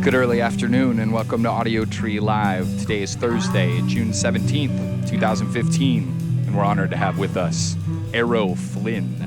Good early afternoon and welcome to Audiotree Live. Today is Thursday, June 17th, 2015, and we're honored to have with us Aero Flynn.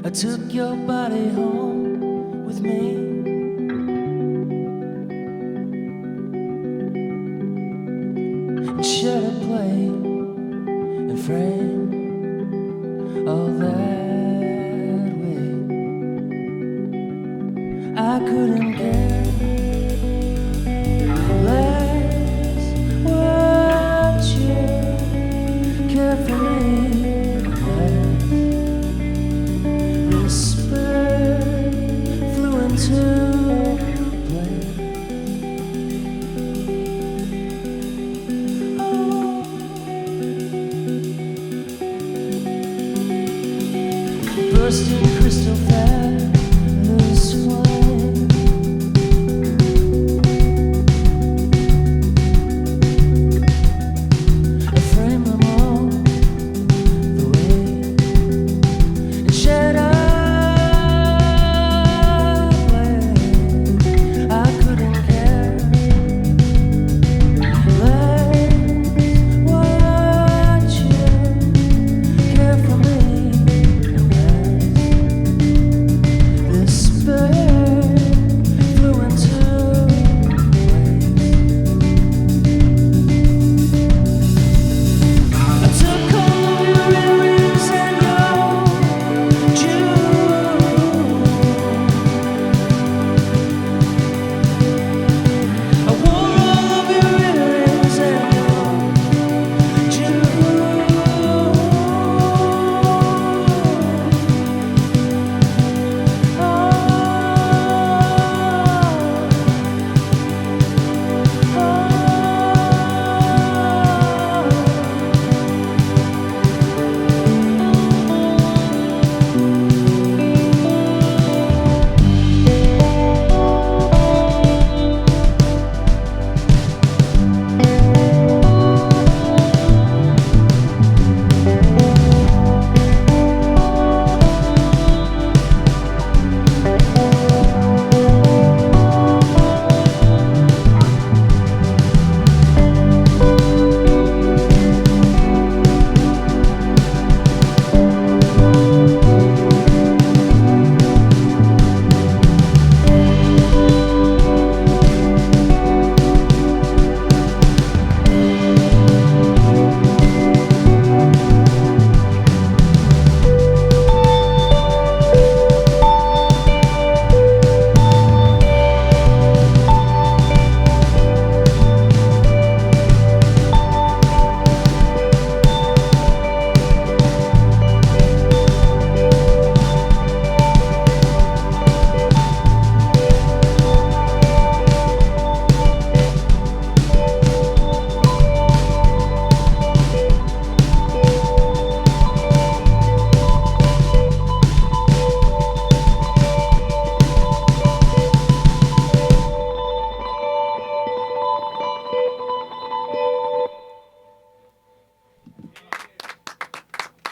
I took your body home with me. And should have played and framed all that way. I couldn't care less what you care for me. Bursting crystal fabulous flame. I frame them all the way and shed a blade. I couldn't care less what you care for me.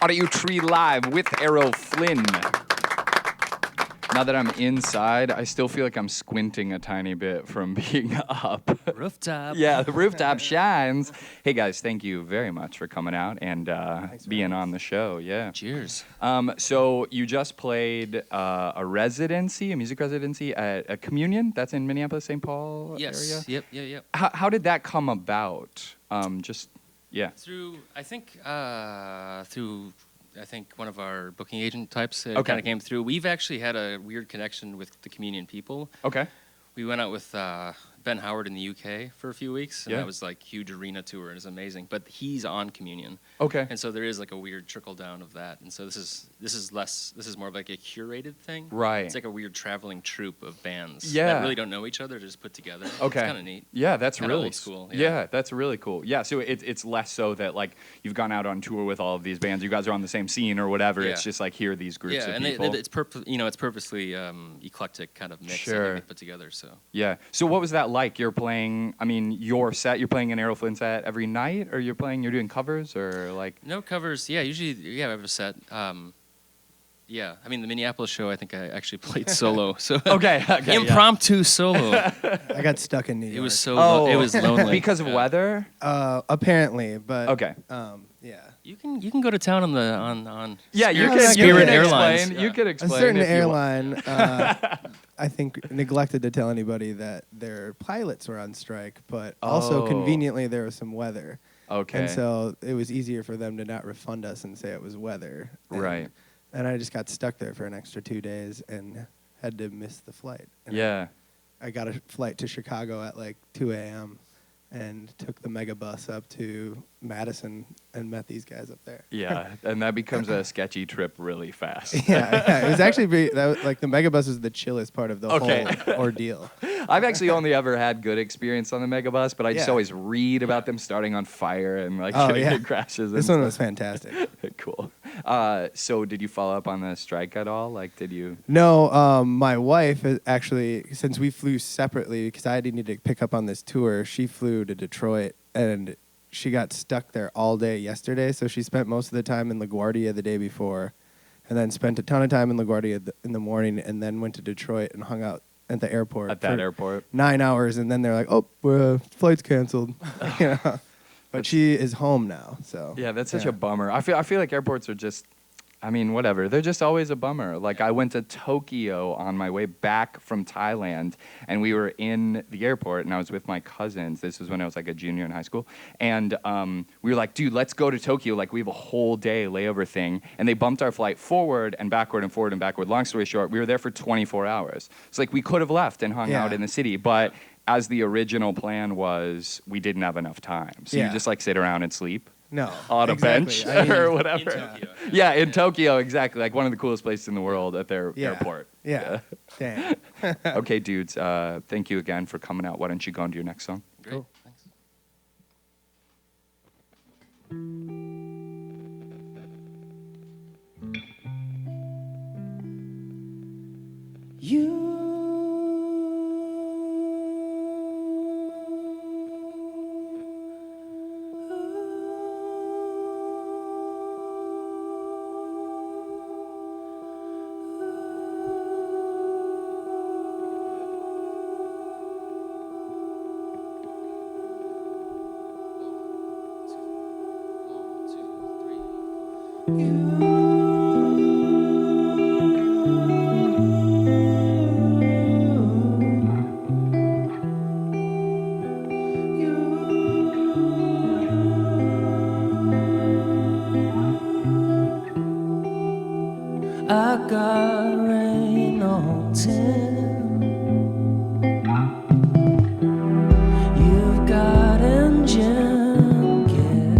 Audiotree Live with Aero Flynn. Now that I'm inside, I still feel like I'm squinting a tiny bit from being up. Rooftop. Yeah, the rooftop shines. Hey guys, thank you very much for coming out and being on the show. Yeah. Cheers. So you just played a residency, a music residency at a Communion. That's in Minneapolis, St. Paul area. Yep. How did that come about? Yeah. Through I think one of our booking agent types Okay. kind of came through. We've actually had a weird connection with the Communion people. Okay. We went out with Ben Howard in the UK for a few weeks, and Yeah. that was like huge arena tour, and it's amazing. But he's on Communion, Okay. and so there is like a weird trickle down of that. And so this is more of like a curated thing. Right. It's like a weird traveling troupe of bands Yeah. that really don't know each other, just put together. Okay. It's kind of neat. Yeah, that's Kinda really old school, Yeah. yeah. That's really cool. Yeah, so it's less so that like you've gone out on tour with all of these bands. You guys are on the same scene or whatever. It's Yeah. just like here are these groups Yeah, of and people. it's purposely eclectic kind of mix Sure. that they put together. So Yeah. So what was that like? You're playing. I mean, your set. You're playing an Aero Flynn set every night, or you're doing covers, or like. no covers. Yeah, usually I have a set. Yeah, I mean the Minneapolis show. I think I actually played solo. So Okay. Okay. impromptu solo. I got stuck in New York. It was so Oh, it was lonely because of Yeah. weather. Apparently, but Okay. yeah. You can go to town on Yeah, you Spirit, can. Spirit you can Airlines. explain. Yeah. You could A explain. certain if you want. airline, I think, neglected to tell anybody that their pilots were on strike, but also Oh. conveniently there was some weather. Okay. And so it was easier for them to not refund us and say it was weather. And, Right. And I just got stuck there for an extra 2 days and had to miss the flight. And Yeah. I got a flight to Chicago at like 2 a.m. and took the mega bus up to Madison and met these guys up there. Yeah, and that becomes a sketchy trip really fast. Yeah, it was actually like the mega bus was the chillest part of the Okay. whole ordeal. I've actually only ever had good experience on the megabus, but I just Yeah. always read about them starting on fire and like Oh, getting yeah. in crashes. This and one was stuff. fantastic. Cool. So did you follow up on the strike at all? Like, did you? No, my wife actually, since we flew separately, because I needed to pick up on this tour, she flew to Detroit and she got stuck there all day yesterday. So she spent most of the time in LaGuardia the day before, and then spent a ton of time in LaGuardia in the morning, and then went to Detroit and hung out at the airport At that for airport? 9 hours, and then they're like, "Oh, flight's canceled." You know? But she is home now, so Yeah, that's such a bummer. I feel like airports are just, I mean, whatever. They're just always a bummer. Like I went to Tokyo on my way back from Thailand, and we were in the airport, and I was with my cousins. This was when I was like a junior in high school, and we were like, dude, let's go to Tokyo. Like we have a whole day layover thing, and they bumped our flight forward and backward and forward and backward. Long story short, we were there for 24 hours. It's like we could have left and hung Yeah. out in the city, but as the original plan was, we didn't have enough time. So you Yeah. just like sit around and sleep No, on a exactly. bench I mean, or whatever. In Tokyo. Yeah, in Tokyo, exactly. Like one of the coolest places in the world at their Yeah. airport. Yeah. Damn. Okay, dudes. Thank you again for coming out. Why don't you go into your next song? Great. Cool. Thanks. I got rain on 10. You've got engine kit.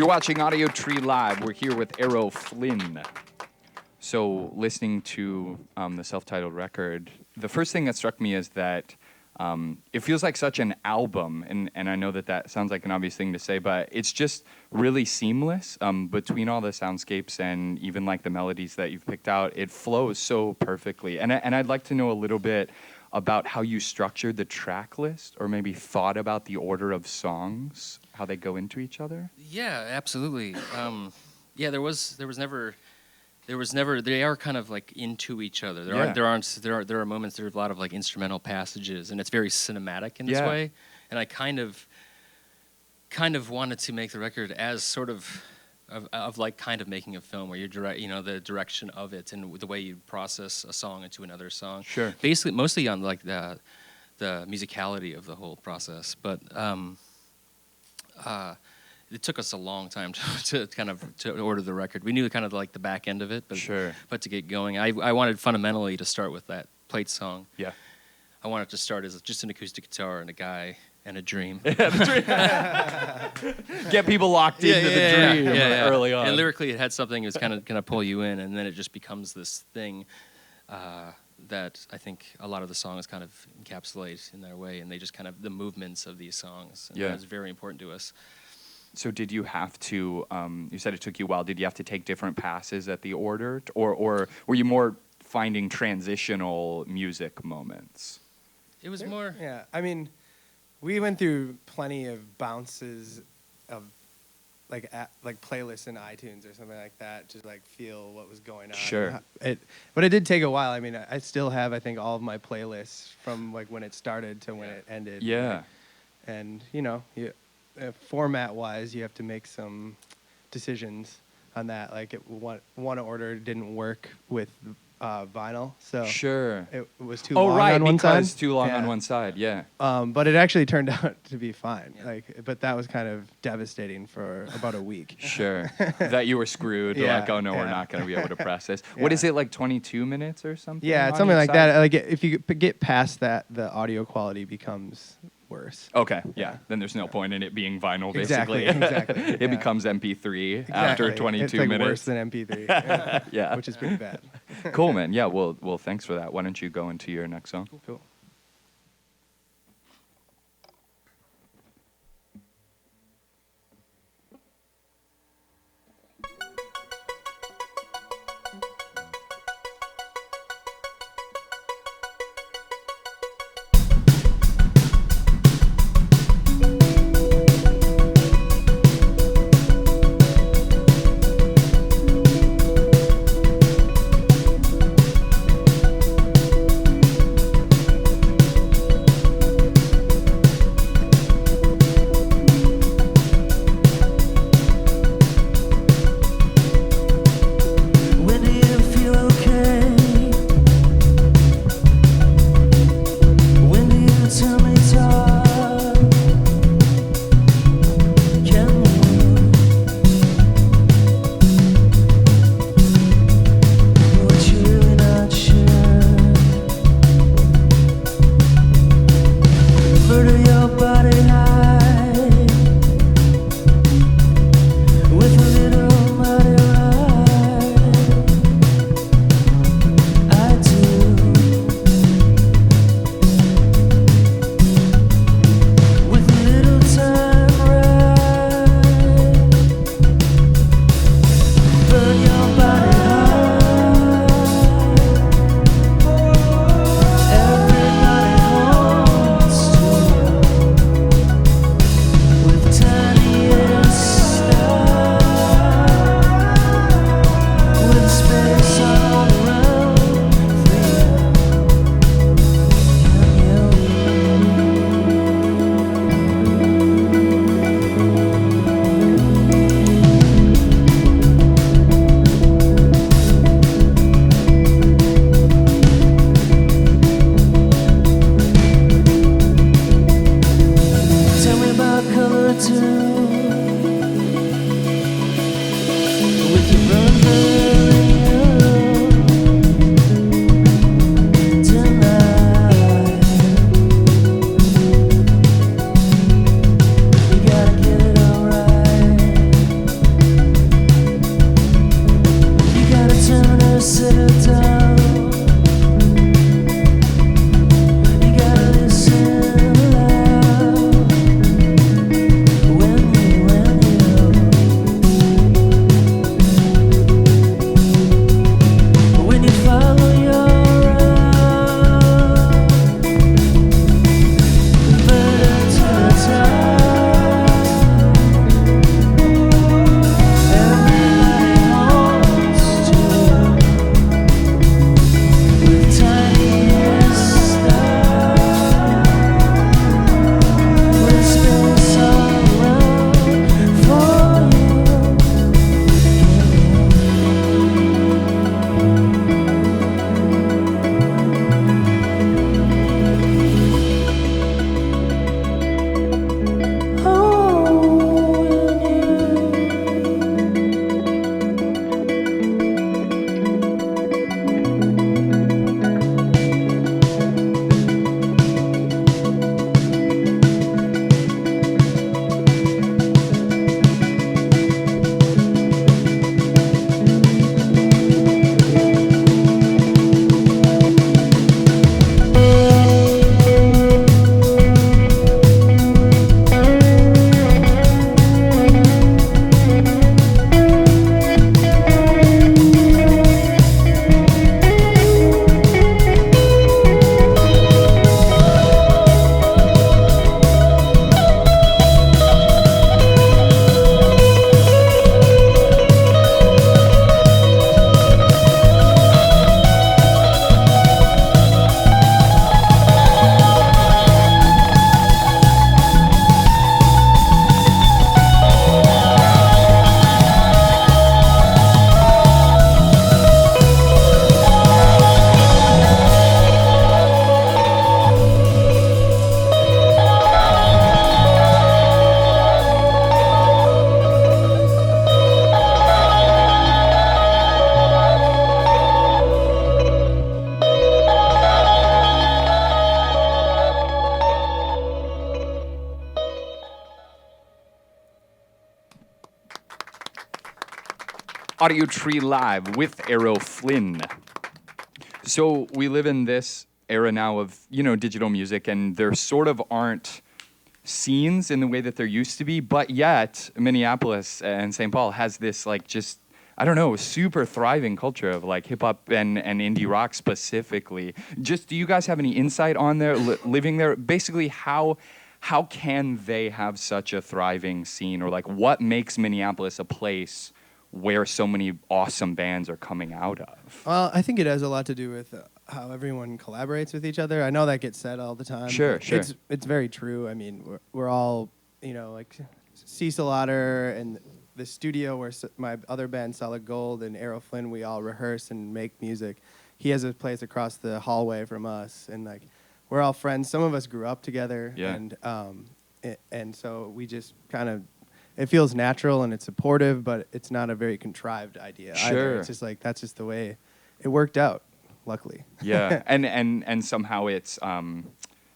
You're watching Audiotree Live. We're here with Aero Flynn. So, listening to the self-titled record, the first thing that struck me is that it feels like such an album, and I know that sounds like an obvious thing to say, but it's just really seamless between all the soundscapes and even like the melodies that you've picked out. It flows so perfectly, and I'd like to know a little bit about how you structured the track list, or maybe thought about the order of songs, how they go into each other. Yeah, absolutely. Yeah, there was never. They are kind of like into each other. There are moments. There are a lot of like instrumental passages, and it's very cinematic in this way. And I kind of wanted to make the record as sort of like kind of making a film, where you're the direction of it and the way you process a song into another song. Sure. Basically, mostly on like the musicality of the whole process, but. It took us a long time to order the record. We knew kind of like the back end of it, but to get going, I wanted fundamentally to start with that plate song. Yeah. I wanted to start as just an acoustic guitar and a guy and a dream. Get people locked into the dream early on. And lyrically, it had something that was kind of pull you in, and then it just becomes this thing that I think a lot of the songs kind of encapsulate in their way, and they just kind of the movements of these songs. And that's very important to us. So did you have to, you said it took you a while, did you have to take different passes at the order? Or were you more finding transitional music moments? It was more... Yeah, I mean, we went through plenty of bounces of like playlists in iTunes or something like that, to like feel what was going on. Sure. But it did take a while. I mean, I still have, I think, all of my playlists from like when it started to when it ended. Yeah. And, format-wise, you have to make some decisions on that. Like, one order didn't work with vinyl, so sure, it was too long on one side. Because too long on one side, yeah. But it actually turned out to be fine. But that was kind of devastating for about a week. Sure, that you were screwed. Like, oh no, we're not going to be able to press this. What is it, like 22 minutes or something? Yeah, it's something like that. Like, if you get past that, the audio quality becomes worse. Okay, yeah. Then there's no point in it being vinyl, basically. Exactly. It becomes MP3 after 22 it's like minutes. Worse than MP3. Yeah. Which is pretty bad. Cool, man. Yeah, well, thanks for that. Why don't you go into your next song? Cool. Audiotree Live with Aero Flynn. So we live in this era now of, digital music, and there sort of aren't scenes in the way that there used to be, but yet Minneapolis and St. Paul has this I don't know, super thriving culture of like hip hop and indie rock specifically. Just, do you guys have any insight on there, living there? Basically, how can they have such a thriving scene, or like what makes Minneapolis a place where so many awesome bands are coming out of? Well, I think it has a lot to do with how everyone collaborates with each other. I know that gets said all the time. Sure. It's very true. I mean, we're all, like Cecil Otter and the studio where my other band, Solid Gold, and Aero Flynn, we all rehearse and make music. He has a place across the hallway from us, and like we're all friends. Some of us grew up together, and so we just kind of, it feels natural and it's supportive, but it's not a very contrived idea either. Sure. It's just like that's just the way it worked out, luckily. Yeah, and somehow it's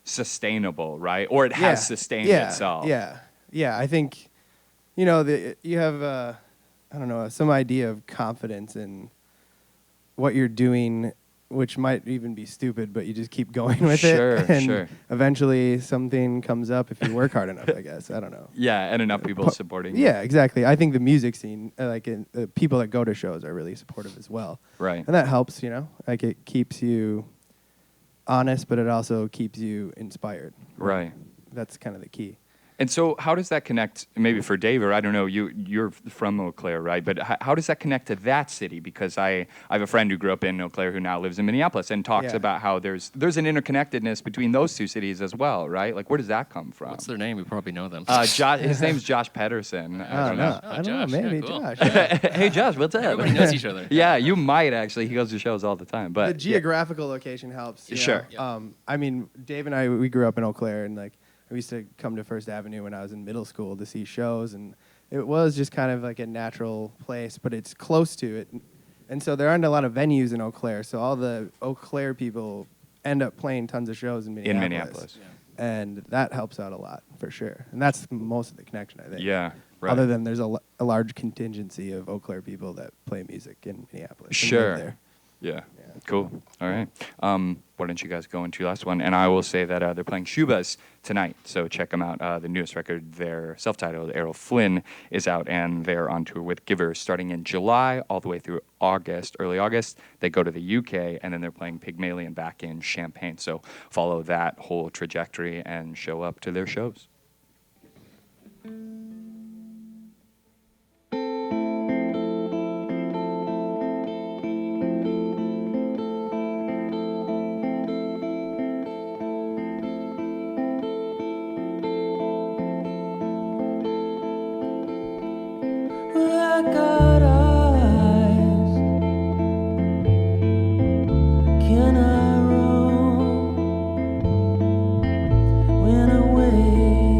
sustainable, right? Or it has sustained itself. Yeah. I think, you have I don't know, some idea of confidence in what you're doing, which might even be stupid, but you just keep going with it. And eventually something comes up if you work hard enough, I guess. I don't know. Yeah, and enough people supporting you. Yeah, exactly. I think the music scene, people that go to shows are really supportive as well. Right. And that helps, Like it keeps you honest, but it also keeps you inspired. Right. That's kind of the key. And so how does that connect, maybe for Dave, or I don't know, you're from Eau Claire, right? But how does that connect to that city? Because I have a friend who grew up in Eau Claire who now lives in Minneapolis and talks about how there's an interconnectedness between those two cities as well, right? Like, where does that come from? What's their name? We probably know them. His name's Josh Pedersen. I don't know. I don't Josh. know. Maybe Yeah, cool. Josh. Yeah. Hey, Josh, what's up? Everybody knows each other. Yeah, you might actually. He goes to shows all the time. But The geographical location helps. Sure. I mean, Dave and I, we grew up in Eau Claire, and like we used to come to First Avenue when I was in middle school to see shows, and it was just kind of like a natural place, but it's close to it. And so there aren't a lot of venues in Eau Claire, so all the Eau Claire people end up playing tons of shows in Minneapolis. And that helps out a lot, for sure. And that's most of the connection, I think. Yeah, right. Other than there's a large contingency of Eau Claire people that play music in Minneapolis. and Sure. live there. Yeah. Cool. All right. Why don't you guys go into your last one? And I will say that they're playing Shubas tonight, so check them out. The newest record, their self-titled Aero Flynn, is out, and they're on tour with Givers starting in July all the way through August, early August. They go to the UK, and then they're playing Pygmalion back in Champaign. So follow that whole trajectory and show up to their shows. I got eyes. Can I roam when I wake?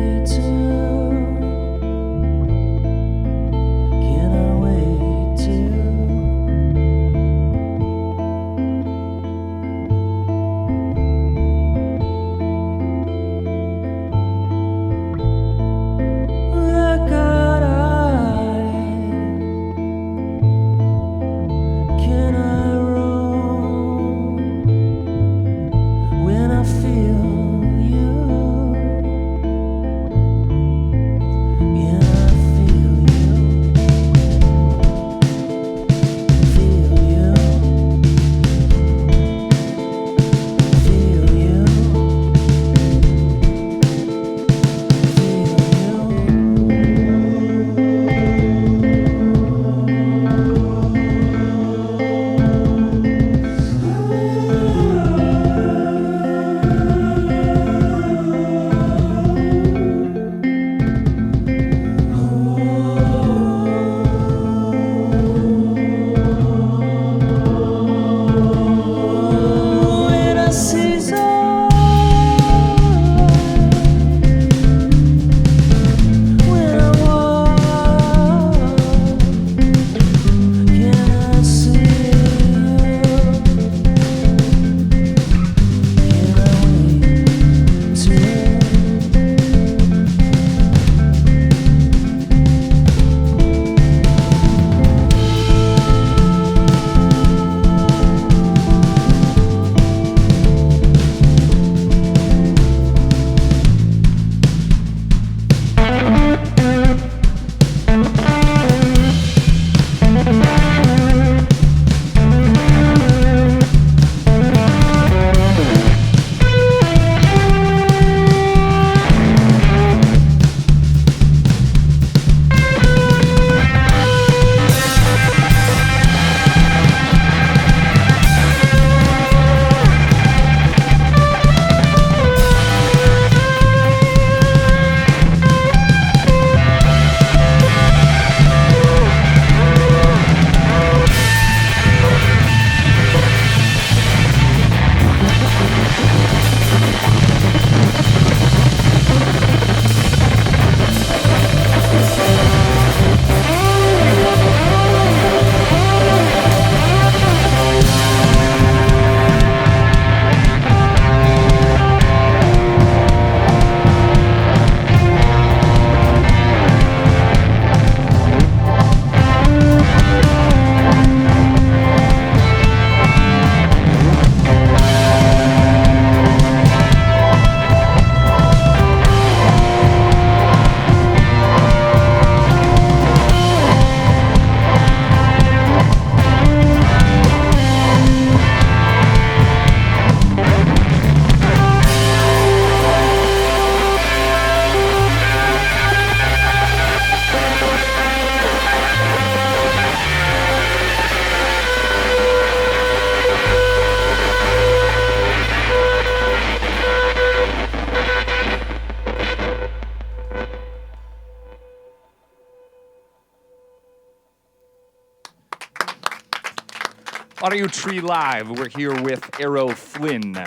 Audiotree Live. We're here with Aero Flynn.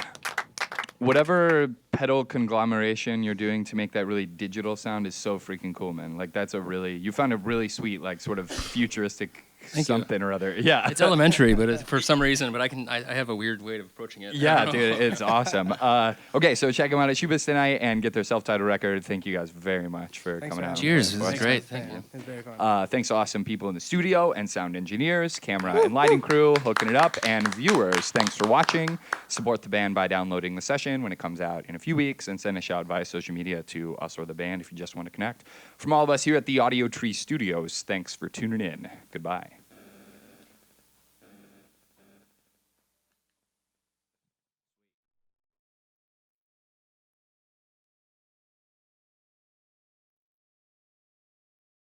Whatever pedal conglomeration you're doing to make that really digital sound is so freaking cool, man. Like that's you found a really sweet, like sort of futuristic something or other. Yeah. It's elementary, but for some reason, but I have a weird way of approaching it. Yeah, dude, it's awesome. Okay, so check them out at Shubas tonight and get their self-titled record. Thank you guys very much for coming out. Cheers, this is great. Thank you. It's very fun. Thanks to awesome people in the studio and sound engineers, camera and lighting crew hooking it up, and viewers, thanks for watching. Support the band by downloading the session when it comes out in a few weeks, and send a shout via social media to us or the band if you just want to connect. From all of us here at the Audiotree Studios, thanks for tuning in. Goodbye.